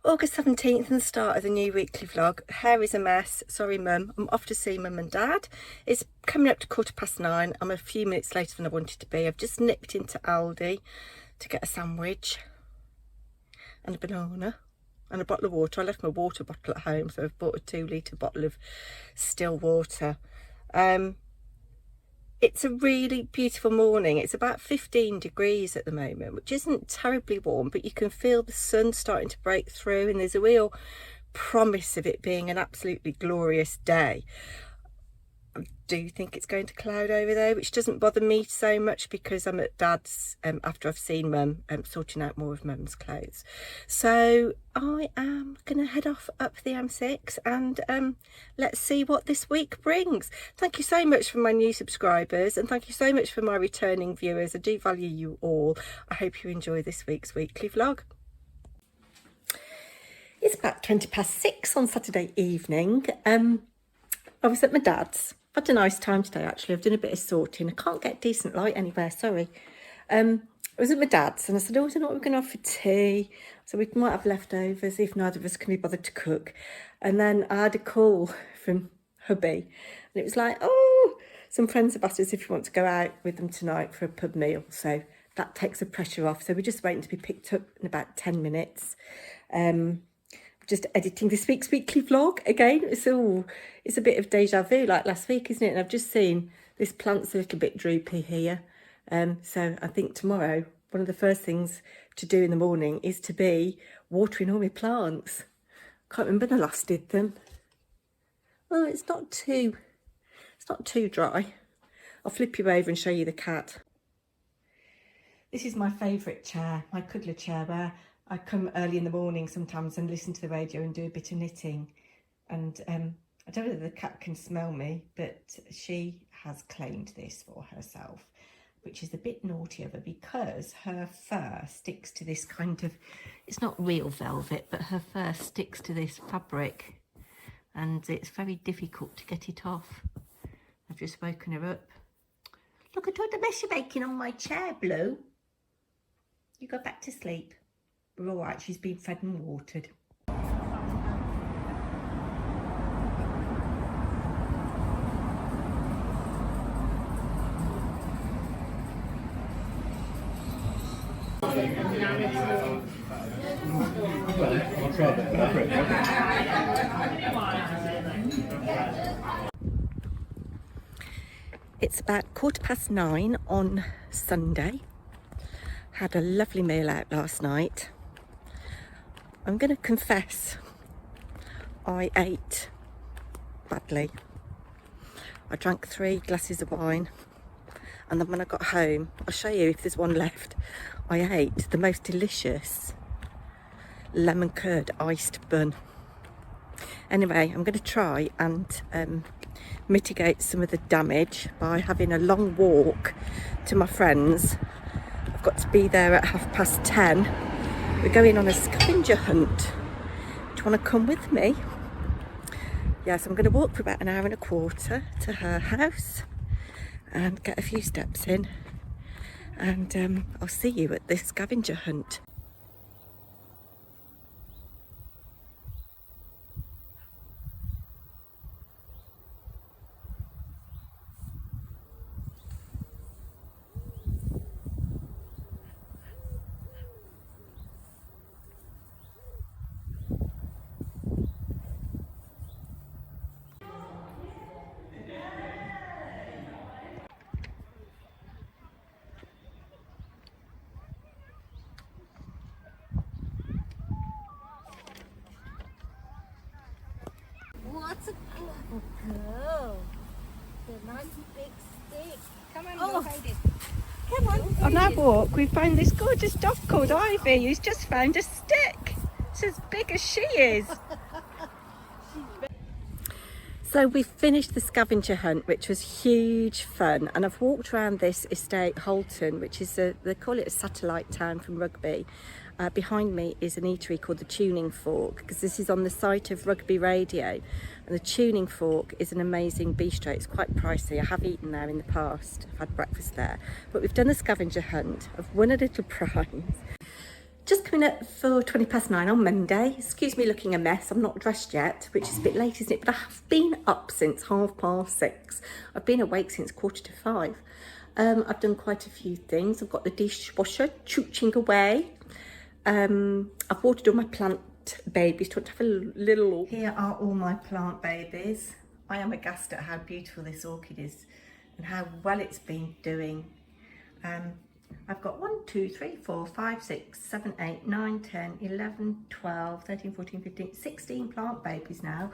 August 17th and the start of the new weekly vlog. Hair is a mess. Sorry, Mum. I'm off to see Mum and Dad. It's coming up to 9:15. I'm a few minutes later than I wanted to be. I've just nipped into Aldi to get a sandwich and a banana and a bottle of water. I left my water bottle at home, so I've bought a 2-litre bottle of still water. It's a really beautiful morning. It's about 15 degrees at the moment, which isn't terribly warm, but you can feel the sun starting to break through and there's a real promise of it being an absolutely glorious day. I do think it's going to cloud over though, which doesn't bother me so much because I'm at Dad's after I've seen Mum sorting out more of Mum's clothes. So I am going to head off up the M6 and let's see what this week brings. Thank you so much for my new subscribers and thank you so much for my returning viewers. I do value you all. I hope you enjoy this week's weekly vlog. It's about 6:20 on Saturday evening. I was at my dad's. I've had a nice time today actually. I've done a bit of sorting. I can't get decent light anywhere, sorry. I was at my dad's and I said, oh, I don't know what we're going to have for tea. So we might have leftovers if neither of us can be bothered to cook. And then I had a call from hubby and it was like, oh, some friends have asked us if you want to go out with them tonight for a pub meal. So that takes the pressure off. So we're just waiting to be picked up in about 10 minutes. Just editing this week's weekly vlog again. It's a bit of deja vu like last week, isn't it? And I've just seen this plant's a little bit droopy here. So I think tomorrow, one of the first things to do in the morning is to be watering all my plants. Can't remember the last did them. Oh, it's not too dry. I'll flip you over and show you the cat. This is my favourite chair, my cuddler chair, where I come early in the morning sometimes and listen to the radio and do a bit of knitting. And I don't know whether the cat can smell me, but she has claimed this for herself, which is a bit naughty of her because her fur sticks to this kind of, it's not real velvet, but her fur sticks to this fabric and it's very difficult to get it off. I've just woken her up. Look at all the mess you're making on my chair, Blue. You go back to sleep. We're all right, she's been fed and watered. It's about 9:15 on Sunday. Had a lovely meal out last night. I'm going to confess, I ate badly. I drank 3 glasses of wine and then when I got home, I'll show you if there's one left, I ate the most delicious lemon curd iced bun. Anyway, I'm going to try and mitigate some of the damage by having a long walk to my friends. I've got to be there at 10:30. We're going on a scavenger hunt. Do you want to come with me? Yes, I'm going to walk for about 1.25 hours to her house and get a few steps in. And I'll see you at this scavenger hunt. What's a good girl? The nice big stick. Come on, go find it. Come on. On our walk, we found this gorgeous dog called Ivy who's just found a stick. It's as big as she is. So we finished the scavenger hunt, which was huge fun, and I've walked around this estate, Holton, which is they call it a satellite town from Rugby. Behind me is an eatery called the Tuning Fork, because this is on the site of Rugby Radio, and the Tuning Fork is an amazing bistro. It's quite pricey. I have eaten there in the past. I've had breakfast there, but we've done the scavenger hunt. I've won a little prize. Just coming up for 9:20 on Monday. Excuse me looking a mess. I'm not dressed yet, which is a bit late, isn't it? But I have been up since 6:30. I've been awake since 4:45. I've done quite a few things. I've got the dishwasher chooching away. I've watered all my plant babies. Do you want to have a little look? Here are all my plant babies. I am aghast at how beautiful this orchid is and how well it's been doing. I've got 1, 2, 3, 4, 5, 6, 7, 8, 9, 10, 11, 12, 13, 14, 15, 16 plant babies now.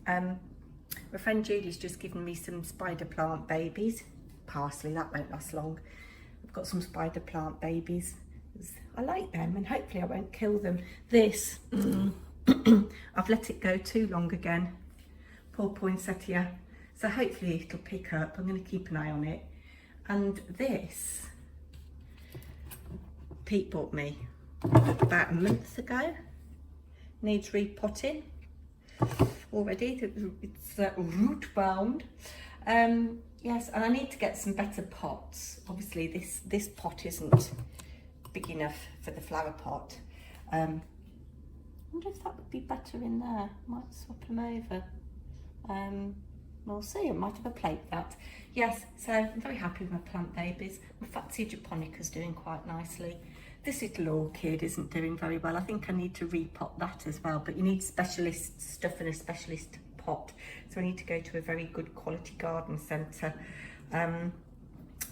My friend Judy's just given me some spider plant babies. Parsley, that won't last long. I've got some spider plant babies. I like them and hopefully I won't kill them. This, I've let it go too long again. Poor poinsettia. So hopefully it'll pick up. I'm going to keep an eye on it. And this, Pete bought me about a month ago. Needs repotting already. It's root bound. Yes, and I need to get some better pots. Obviously this pot isn't big enough for the flower pot. I wonder if that would be better in there. Might swap them over. We'll see. I might have a plate with that. Yes, so I'm very happy with my plant babies. My Fatsia japonica's doing quite nicely. This little orchid isn't doing very well. I think I need to repot that as well, but you need specialist stuff and a specialist pot. So I need to go to a very good quality garden centre. And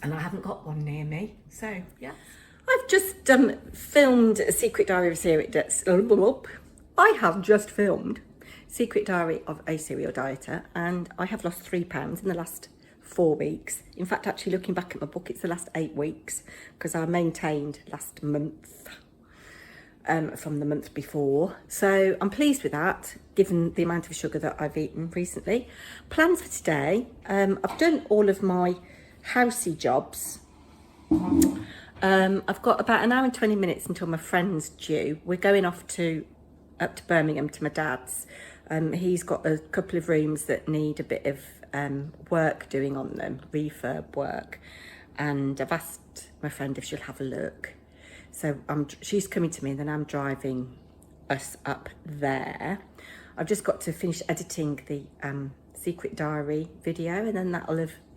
I haven't got one near me. So, yeah. I've just filmed a Secret Diary of a Serial Dieter. I have just filmed Secret Diary of a Serial Dieter, and I have lost 3 pounds in the last 4 weeks. In fact, actually looking back at my book, it's the last 8 weeks because I maintained last month from the month before. So I'm pleased with that, given the amount of sugar that I've eaten recently. Plans for today, I've done all of my housey jobs. I've got about an hour and 20 minutes until my friend's due. We're going up to Birmingham to my dad's. He's got a couple of rooms that need a bit of work doing on them, refurb work, and I've asked my friend if she'll have a look. So she's coming to me and then I'm driving us up there. I've just got to finish editing the Secret Diary video, and then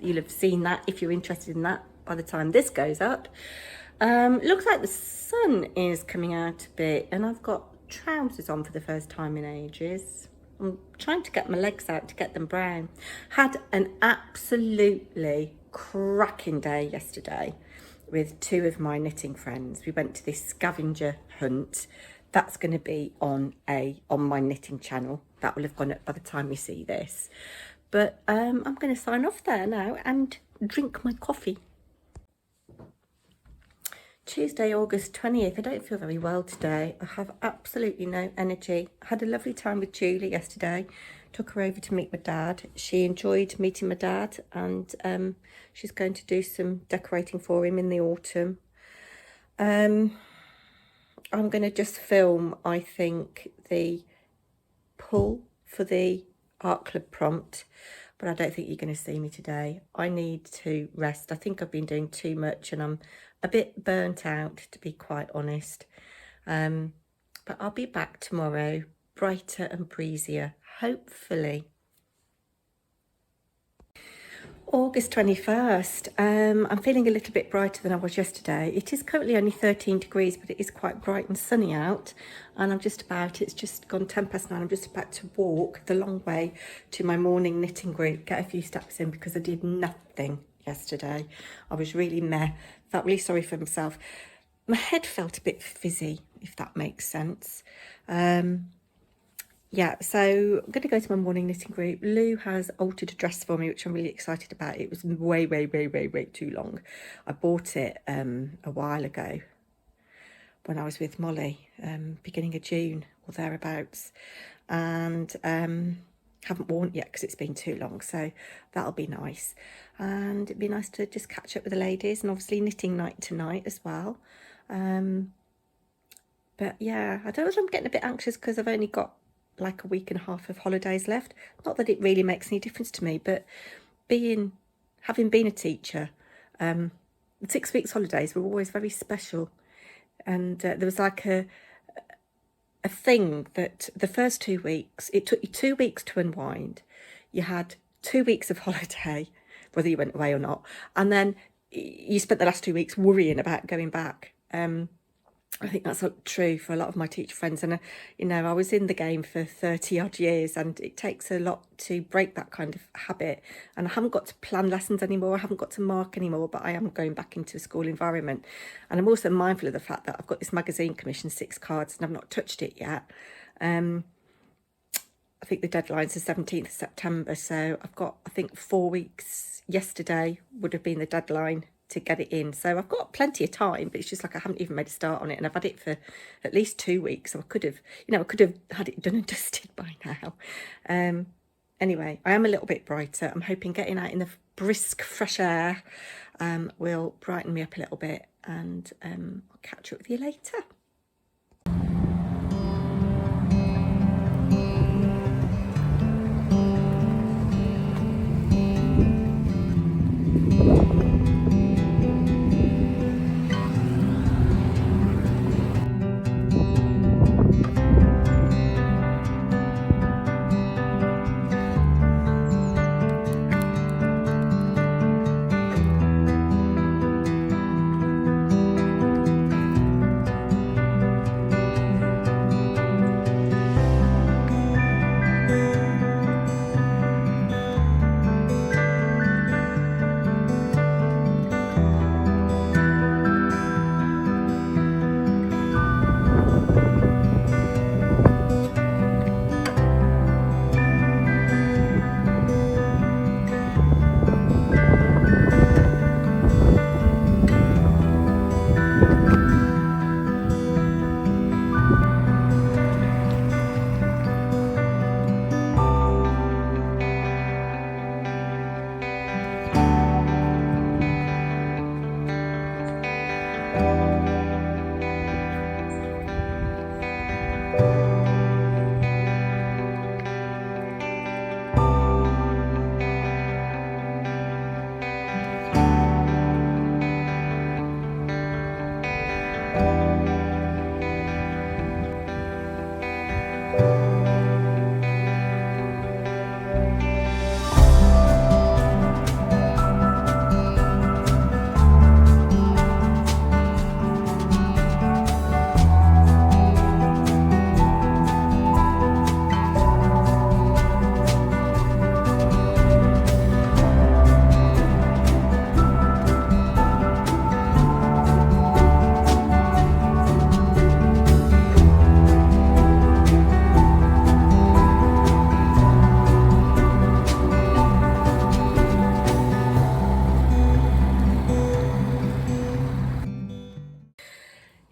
you'll have seen that if you're interested in that by the time this goes up. Looks like the sun is coming out a bit, and I've got trousers on for the first time in ages. I'm trying to get my legs out to get them brown. Had an absolutely cracking day yesterday with 2 of my knitting friends. We went to this scavenger hunt. That's going to be on my knitting channel. That will have gone up by the time you see this. But I'm going to sign off there now and drink my coffee. Tuesday, August 20th. I don't feel very well today. I have absolutely no energy. I had a lovely time with Julie yesterday. Took her over to meet my dad. She enjoyed meeting my dad, and she's going to do some decorating for him in the autumn. I'm going to just film, I think, the pull for the art club prompt, but I don't think you're going to see me today. I need to rest. I think I've been doing too much and I'm a bit burnt out, to be quite honest. But I'll be back tomorrow, brighter and breezier, hopefully. August 21st. I'm feeling a little bit brighter than I was yesterday. It is currently only 13 degrees, but it is quite bright and sunny out. And it's just gone 9:10. I'm just about to walk the long way to my morning knitting group, get a few steps in because I did nothing yesterday. I was really felt really sorry for myself. My head felt a bit fizzy, if that makes sense. Yeah, so I'm going to go to my morning knitting group. Lou has altered a dress for me, which I'm really excited about. It was way too long. I bought it a while ago when I was with Molly, beginning of June or thereabouts. And haven't worn it yet because it's been too long. So that'll be nice. And it'd be nice to just catch up with the ladies, and obviously knitting night tonight as well. But yeah, I don't know if I'm getting a bit anxious because I've only got like a week and a half of holidays left. Not that it really makes any difference to me, but having been a teacher, 6 weeks holidays were always very special. And there was like a thing that the first 2 weeks, it took you 2 weeks to unwind. You had 2 weeks of holiday, whether you went away or not. And then you spent the last 2 weeks worrying about going back. I think that's true for a lot of my teacher friends. And, I was in the game for 30 odd years, and it takes a lot to break that kind of habit. And I haven't got to plan lessons anymore. I haven't got to mark anymore, but I am going back into a school environment. And I'm also mindful of the fact that I've got this magazine commissioned 6 cards and I've not touched it yet. I think the deadline's the 17th of September. So I've got, I think, 4 weeks. Yesterday would have been the deadline to get it in, so I've got plenty of time, but it's just like I haven't even made a start on it, and I've had it for at least 2 weeks, so I could have had it done and dusted by now. Anyway, I am a little bit brighter. I'm hoping getting out in the brisk fresh air will brighten me up a little bit, and I'll catch up with you later.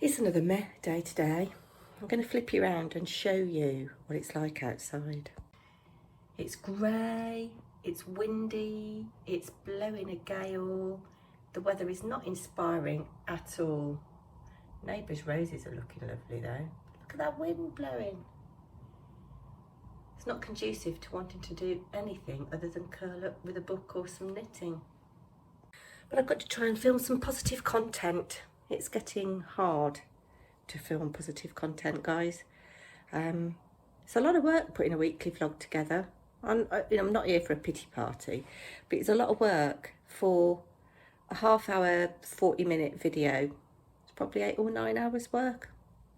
It's another meh day today. I'm going to flip you around and show you what it's like outside. It's grey, it's windy, it's blowing a gale. The weather is not inspiring at all. Neighbours' roses are looking lovely though. Look at that wind blowing. It's not conducive to wanting to do anything other than curl up with a book or some knitting. But I've got to try and film some positive content. It's getting hard to film positive content, guys. It's a lot of work putting a weekly vlog together. I'm not here for a pity party, but it's a lot of work for a half-hour, 40-minute video. It's probably 8 or 9 hours work.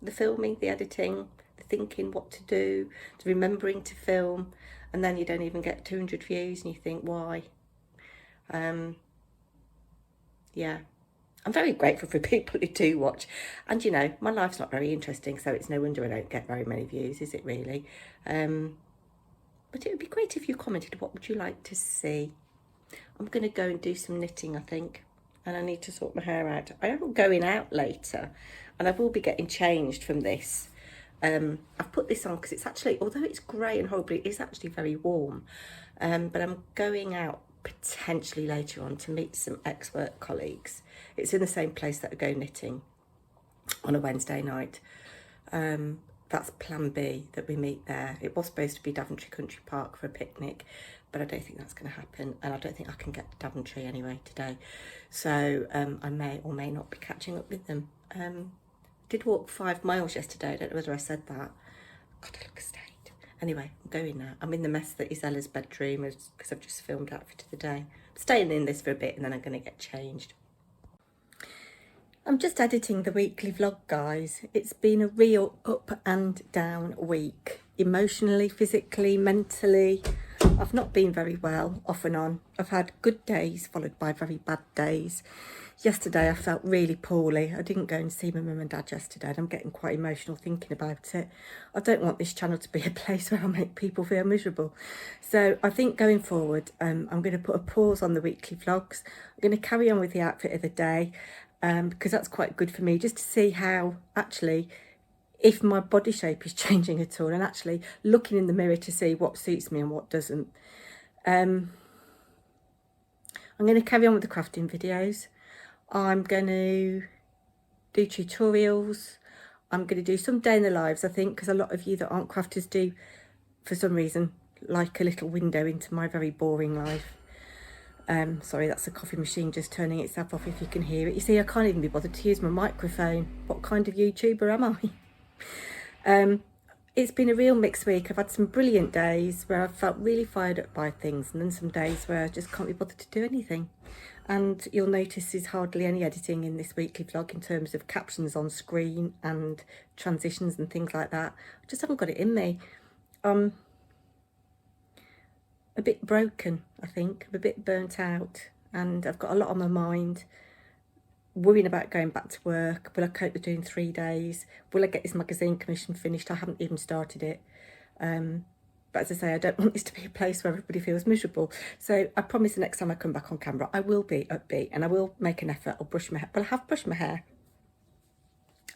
The filming, the editing, the thinking what to do, the remembering to film, and then you don't even get 200 views and you think, why? Yeah. I'm very grateful for people who do watch. And, my life's not very interesting, so it's no wonder I don't get very many views, is it really? But it would be great if you commented, what would you like to see? I'm going to go and do some knitting, I think. And I need to sort my hair out. I am going out later, and I will be getting changed from this. I've put this on because it's actually, although it's grey and horrible, it is actually very warm. But I'm going out potentially later on to meet some ex-work colleagues. It's in the same place that I go knitting on a Wednesday night. That's plan B, that we meet there. It was supposed to be Daventry Country Park for a picnic, but I don't think that's going to happen, and I don't think I can get to Daventry anyway today. So I may or may not be catching up with them. Did walk 5 miles yesterday. I don't know whether I said that. God, I look a state. Anyway, I'm going now. I'm in the mess that is Ella's bedroom because I've just filmed outfit of the day. I'm staying in this for a bit and then I'm going to get changed. I'm just editing the weekly vlog, guys. It's been a real up and down week. Emotionally, physically, mentally. I've not been very well, off and on. I've had good days followed by very bad days. Yesterday I felt really poorly. I didn't go and see my mum and dad yesterday and I'm getting quite emotional thinking about it. I don't want this channel to be a place where I make people feel miserable. So I think going forward, I'm going to put a pause on the weekly vlogs. I'm going to carry on with the outfit of the day because that's quite good for me, just to see how actually if my body shape is changing at all and actually looking in the mirror to see what suits me and what doesn't. I'm going to carry on with the crafting videos. I'm going to do tutorials. I'm going to do some day in the lives, I think, because a lot of you that aren't crafters do, for some reason, like a little window into my very boring life. Sorry, that's a coffee machine just turning itself off if you can hear it. You see, I can't even be bothered to use my microphone. What kind of YouTuber am I? It's been a real mixed week. I've had some brilliant days where I've felt really fired up by things and then some days where I just can't be bothered to do anything. And you'll notice there's hardly any editing in this weekly vlog in terms of captions on screen and transitions and things like that. I just haven't got it in me. A bit broken, I think. I'm a bit burnt out and I've got a lot on my mind. Worrying about going back to work. Will I cope with doing 3 days? Will I get this magazine commission finished? I haven't even started it. But as I say, I don't want this to be a place where everybody feels miserable. So I promise the next time I come back on camera, I will be upbeat and I will make an effort. I'll brush my hair. Well, I have brushed my hair.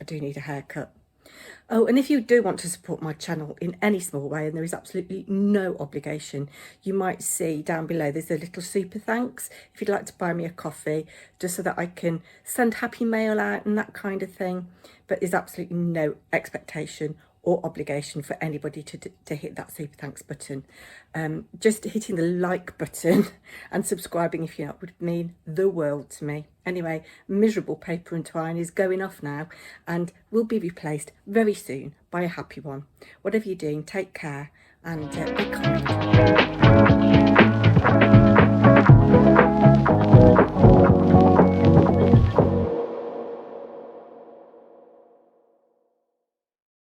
I do need a haircut. Oh, and if you do want to support my channel in any small way, and there is absolutely no obligation, you might see down below there's a little super thanks if you'd like to buy me a coffee, just so that I can send happy mail out and that kind of thing. But there's absolutely no expectation or obligation for anybody to hit that super thanks button. Just hitting the like button and subscribing if you're not would mean the world to me. Anyway, miserable Paper and Twine is going off now and will be replaced very soon by a happy one. Whatever you're doing, take care and be kind.